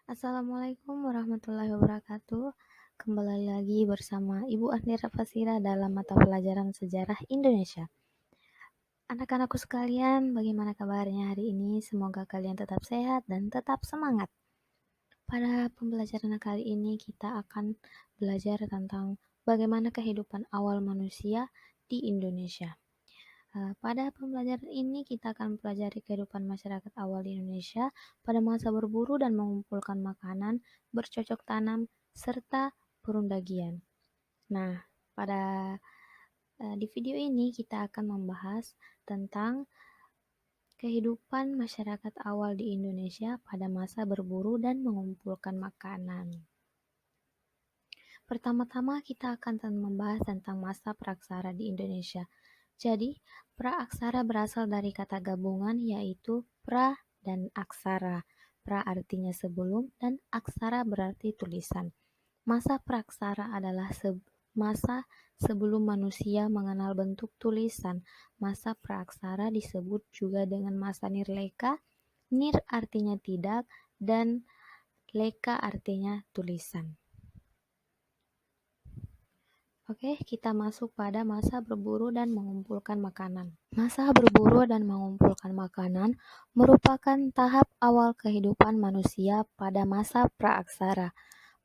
Assalamualaikum warahmatullahi wabarakatuh. Kembali lagi bersama Ibu Andira Fasira dalam mata pelajaran Sejarah Indonesia. Anak-anakku sekalian, bagaimana kabarnya hari ini? Semoga kalian tetap sehat dan tetap semangat. Pada pembelajaran kali ini kita akan belajar tentang bagaimana kehidupan awal manusia di Indonesia. Pada pembelajaran ini kita akan mempelajari kehidupan masyarakat awal di Indonesia pada masa berburu dan mengumpulkan makanan, bercocok tanam, serta perundagian. Nah, di video ini kita akan membahas tentang kehidupan masyarakat awal di Indonesia pada masa berburu dan mengumpulkan makanan. Pertama-tama kita akan membahas tentang masa praksara di Indonesia. Jadi, praaksara berasal dari kata gabungan yaitu pra dan aksara. Pra artinya sebelum dan aksara berarti tulisan. Masa praksara adalah masa sebelum manusia mengenal bentuk tulisan. Masa praaksara disebut juga dengan masa nirleka. Nir artinya tidak dan leka artinya tulisan. Oke, kita masuk pada masa berburu dan mengumpulkan makanan. Masa berburu dan mengumpulkan makanan merupakan tahap awal kehidupan manusia pada masa praaksara.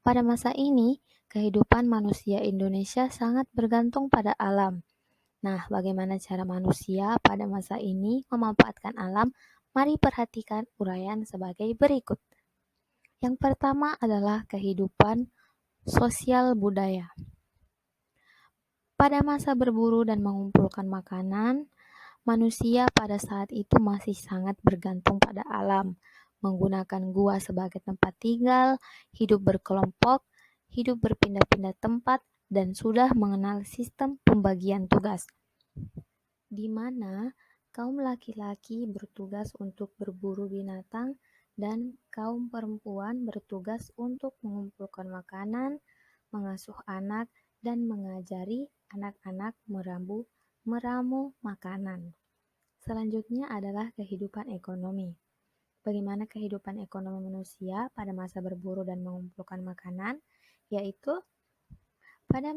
Pada masa ini, kehidupan manusia Indonesia sangat bergantung pada alam. Nah, bagaimana cara manusia pada masa ini memanfaatkan alam? Mari perhatikan uraian sebagai berikut. Yang pertama adalah kehidupan sosial budaya. Pada masa berburu dan mengumpulkan makanan, manusia pada saat itu masih sangat bergantung pada alam, menggunakan gua sebagai tempat tinggal, hidup berkelompok, hidup berpindah-pindah tempat, dan sudah mengenal sistem pembagian tugas, di mana kaum laki-laki bertugas untuk berburu binatang dan kaum perempuan bertugas untuk mengumpulkan makanan, mengasuh anak, dan mengajari anak-anak meramu makanan. Selanjutnya adalah kehidupan ekonomi. Bagaimana kehidupan ekonomi manusia pada masa berburu dan mengumpulkan makanan, yaitu pada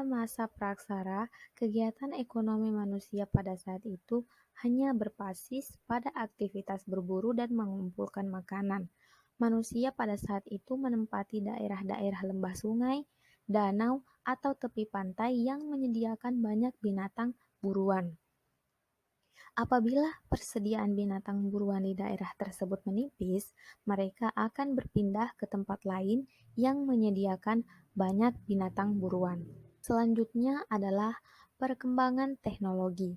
masa praksara, kegiatan ekonomi manusia pada saat itu hanya berbasis pada aktivitas berburu dan mengumpulkan makanan. Manusia pada saat itu menempati daerah-daerah lembah sungai, danau, atau tepi pantai yang menyediakan banyak binatang buruan. Apabila persediaan binatang buruan di daerah tersebut menipis, mereka akan berpindah ke tempat lain yang menyediakan banyak binatang buruan. Selanjutnya adalah perkembangan teknologi.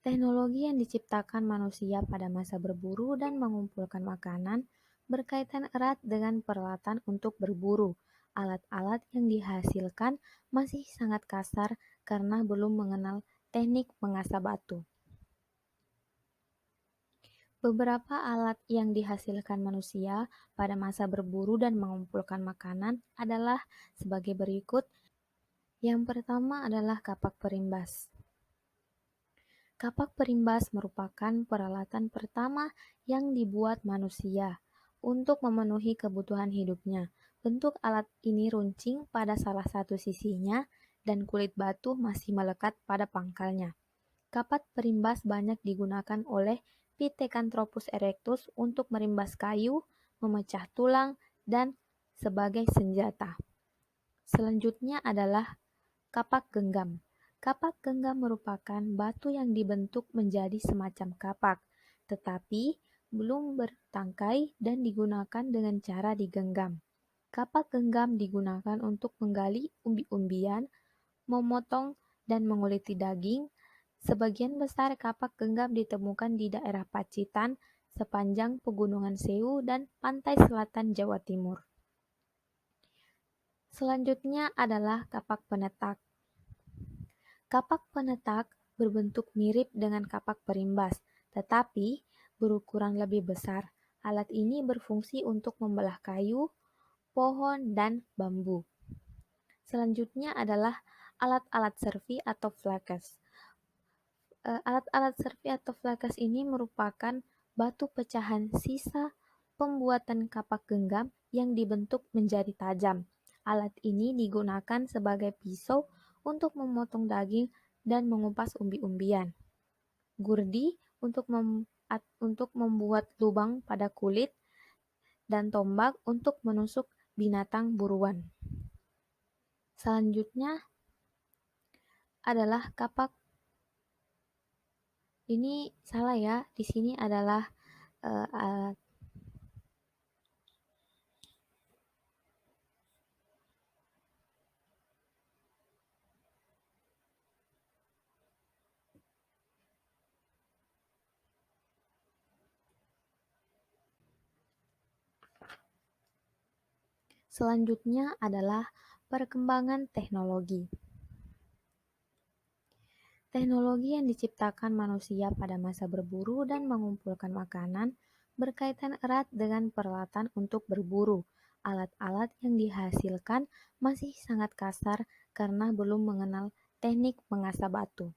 Teknologi yang diciptakan manusia pada masa berburu dan mengumpulkan makanan berkaitan erat dengan peralatan untuk berburu. Alat-alat yang dihasilkan masih sangat kasar karena belum mengenal teknik mengasah batu. Beberapa alat yang dihasilkan manusia pada masa berburu dan mengumpulkan makanan adalah sebagai berikut. Yang pertama adalah kapak perimbas. Kapak perimbas merupakan peralatan pertama yang dibuat manusia untuk memenuhi kebutuhan hidupnya. Bentuk alat ini runcing pada salah satu sisinya dan kulit batu masih melekat pada pangkalnya. Kapak perimbas banyak digunakan oleh Pithecanthropus erectus untuk merimbas kayu, memecah tulang, dan sebagai senjata. Selanjutnya adalah kapak genggam. Kapak genggam merupakan batu yang dibentuk menjadi semacam kapak, tetapi belum bertangkai dan digunakan dengan cara digenggam. Kapak genggam digunakan untuk menggali umbi-umbian, memotong dan menguliti daging. Sebagian besar kapak genggam ditemukan di daerah Pacitan, sepanjang Pegunungan Sewu dan pantai selatan Jawa Timur. Selanjutnya adalah kapak penetak. Kapak penetak berbentuk mirip dengan kapak perimbas, tetapi berukuran lebih besar. Alat ini berfungsi untuk membelah kayu, pohon, dan bambu. Selanjutnya adalah alat-alat servi atau flakes. Alat-alat servi atau flakes ini merupakan batu pecahan sisa pembuatan kapak genggam yang dibentuk menjadi tajam. Alat ini digunakan sebagai pisau untuk memotong daging dan mengupas umbi-umbian. Gurdi untuk membuat lubang pada kulit, dan tombak untuk menusuk binatang buruan. Selanjutnya adalah kapak. Ini salah ya, di sini adalah alat. Selanjutnya adalah perkembangan teknologi. Teknologi yang diciptakan manusia pada masa berburu dan mengumpulkan makanan berkaitan erat dengan peralatan untuk berburu. Alat-alat yang dihasilkan masih sangat kasar karena belum mengenal teknik mengasah batu.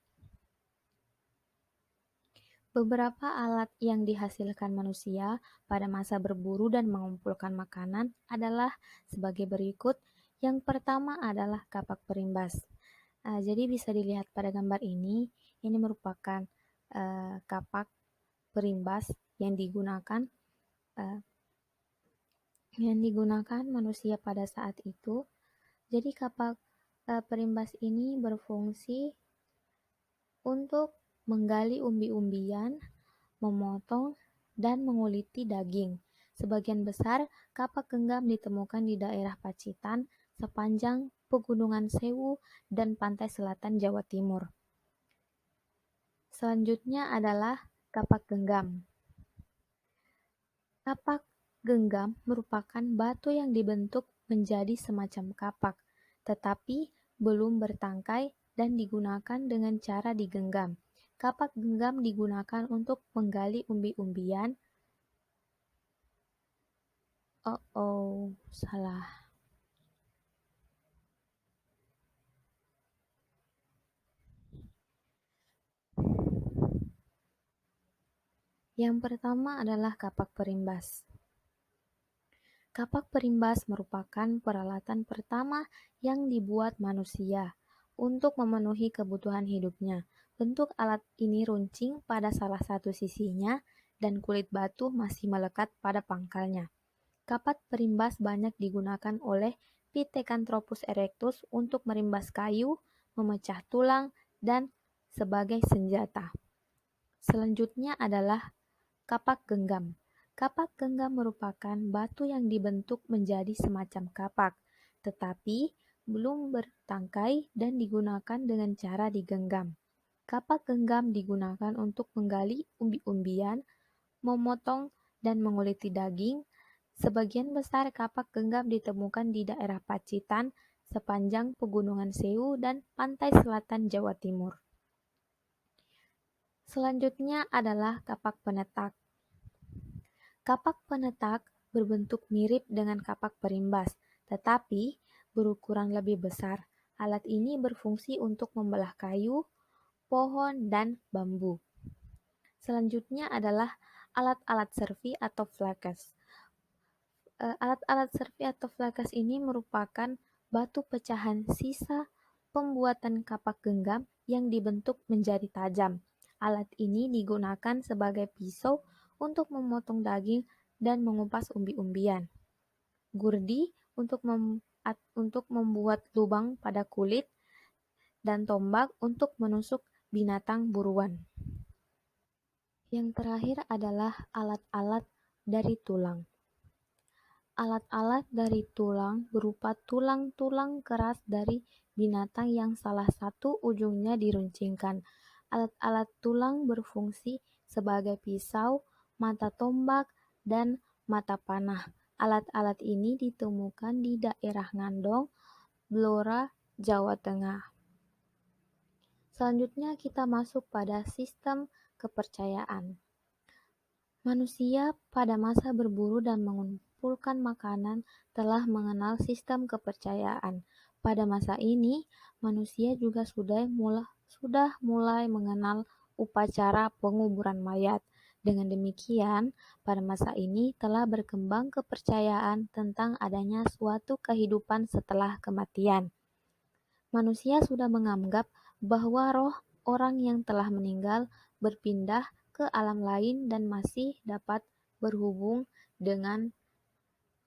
Beberapa alat yang dihasilkan manusia pada masa berburu dan mengumpulkan makanan adalah sebagai berikut. Yang pertama adalah kapak perimbas. Jadi bisa dilihat pada gambar ini merupakan kapak perimbas yang digunakan manusia pada saat itu. Jadi kapak perimbas ini berfungsi untuk menggali umbi-umbian, memotong, dan menguliti daging. Sebagian besar kapak genggam ditemukan di daerah Pacitan sepanjang Pegunungan Sewu dan pantai selatan Jawa Timur. Selanjutnya adalah kapak genggam. Kapak genggam merupakan batu yang dibentuk menjadi semacam kapak, tetapi belum bertangkai dan digunakan dengan cara digenggam. Kapak genggam digunakan untuk menggali umbi-umbian. Salah. Yang pertama adalah kapak perimbas. Kapak perimbas merupakan peralatan pertama yang dibuat manusia untuk memenuhi kebutuhan hidupnya. Bentuk alat ini runcing pada salah satu sisinya dan kulit batu masih melekat pada pangkalnya. Kapak perimbas banyak digunakan oleh Pithecanthropus erectus untuk merimbas kayu, memecah tulang, dan sebagai senjata. Selanjutnya adalah kapak genggam. Kapak genggam merupakan batu yang dibentuk menjadi semacam kapak, tetapi belum bertangkai dan digunakan dengan cara digenggam. Kapak genggam digunakan untuk menggali umbi-umbian, memotong dan menguliti daging. Sebagian besar kapak genggam ditemukan di daerah Pacitan sepanjang Pegunungan Sewu dan pantai selatan Jawa Timur. Selanjutnya adalah kapak penetak. Kapak penetak berbentuk mirip dengan kapak perimbas, tetapi berukuran lebih besar. Alat ini berfungsi untuk membelah kayu, pohon, dan bambu. Selanjutnya adalah alat-alat servi atau flakas. Alat-alat servi atau flakas ini merupakan batu pecahan sisa pembuatan kapak genggam yang dibentuk menjadi tajam. Alat ini digunakan sebagai pisau untuk memotong daging dan mengupas umbi-umbian. Gurdi untuk membuat lubang pada kulit, dan tombak untuk menusuk binatang buruan. Yang terakhir adalah alat-alat dari tulang. Alat-alat dari tulang berupa tulang-tulang keras dari binatang yang salah satu ujungnya diruncingkan. Alat-alat tulang berfungsi sebagai pisau, mata tombak, dan mata panah. Alat-alat ini ditemukan di daerah Ngandong, Blora, Jawa Tengah. Selanjutnya kita masuk pada sistem kepercayaan. Manusia pada masa berburu dan mengumpulkan makanan telah mengenal sistem kepercayaan. Pada masa ini, manusia juga sudah mulai mengenal upacara penguburan mayat. Dengan demikian, pada masa ini telah berkembang kepercayaan tentang adanya suatu kehidupan setelah kematian. Manusia sudah menganggap bahwa roh orang yang telah meninggal berpindah ke alam lain dan masih dapat berhubung dengan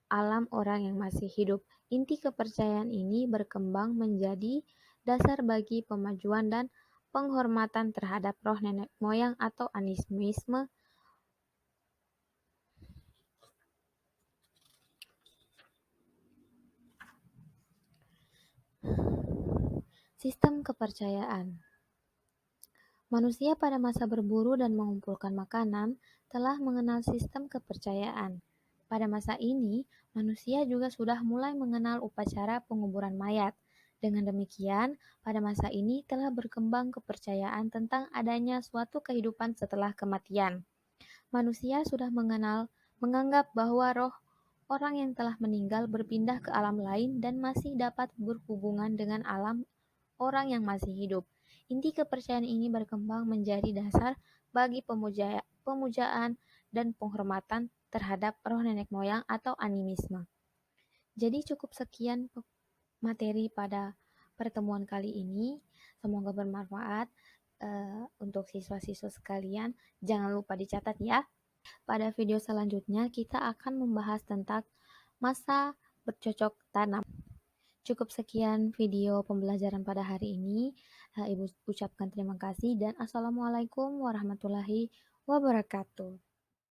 alam orang yang masih hidup. Inti kepercayaan ini berkembang menjadi dasar bagi pemajuan dan penghormatan terhadap roh nenek moyang atau animisme. Sistem kepercayaan. Manusia pada masa berburu dan mengumpulkan makanan telah mengenal sistem kepercayaan. Pada masa ini, manusia juga sudah mulai mengenal upacara penguburan mayat. Dengan demikian, pada masa ini telah berkembang kepercayaan tentang adanya suatu kehidupan setelah kematian. Manusia sudah menganggap bahwa roh orang yang telah meninggal berpindah ke alam lain dan masih dapat berhubungan dengan alam orang yang masih hidup. Inti kepercayaan ini berkembang menjadi dasar bagi pemujaan dan penghormatan terhadap roh nenek moyang atau animisme. Jadi cukup sekian materi pada pertemuan kali ini. Semoga bermanfaat untuk siswa-siswa sekalian. Jangan lupa dicatat ya. Pada video selanjutnya kita akan membahas tentang masa bercocok tanam. Cukup sekian video pembelajaran pada hari ini. Ibu ucapkan terima kasih dan Assalamualaikum warahmatullahi wabarakatuh.